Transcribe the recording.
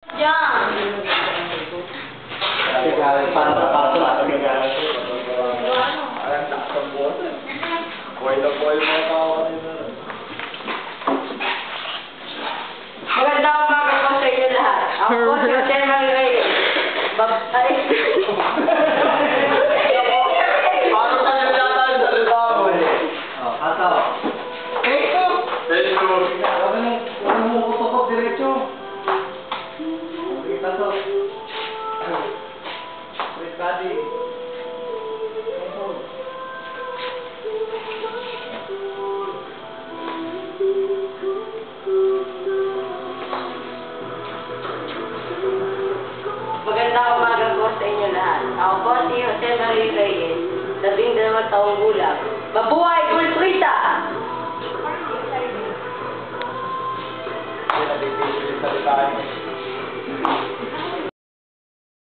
Diyan! Parang napasok ako nagalit. Alam na sa bote. Buhay na buhay mga tao nila. Magandang umaga po sa inyo lahat. Ako po si Jose Marie. Babay. Paano ka nilalaman sa salita mo eh? Ato. Facebook! Huwag mo kutukot diretso. Kita to. Wait, buddy. Magandang umaga po sa inyo lahat. Ako po si Jose Marie Reyes, 12 taong gulang. Mabuhay Kultrita! Hindi na bibigil yung salita niya.